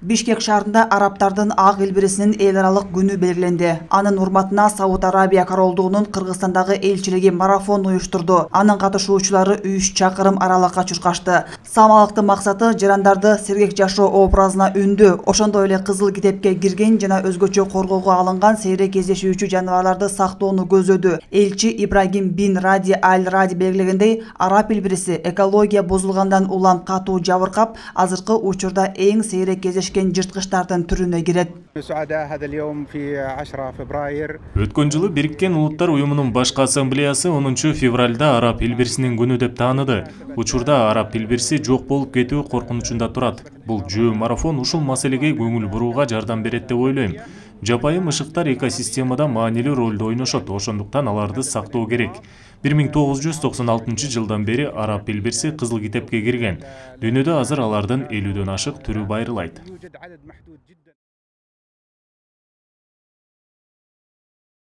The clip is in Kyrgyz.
Бишкек шаарында арабтардын ак илбирисинин эл аралык күнү белгиленди. Анын урматына Сауд Арабия королдугунун Кыргызстандагы элчилиги марафон уюштурду. Анын катышуучулары 3 чакырым аралыкка чуркашты. Самалыктын максаты жарандарды сергек жашоо образына үндү, ошондой эле кызыл китепке кирген жана өзгөчө коргоого алынган сейрек кездешүүчү жаныбарларды сактоону көзөдү. Элчи Ибрагим бин Ради аль-Ради белгилегендей, араб илбириси экология бузулгандан улам катуу жабыркап, азыркы учурда эң сейрек кездешкен жырткычтардын түрүнө кирет. Өткөн жылы Бириккен Улуттар Уюмунун башкы ассамблеясы 10 февралда араб илбирисинин күнү деп тааныды. Учурда араб илбириси жок болуп кетүү коркунучунда турат. Бул жөө марафон ушул маселеге көңүл бурууга жардам берет деп ойлойм. Жапайым ышыктар экосистемада маанилүү ролду ойношот, ошондуктан аларды сактоо керек. 1996 жылдан бери араб илбириси кызыл китепке кирген. Дүйнөдө азыр алардын 50дөн ашык түрү байырылайт.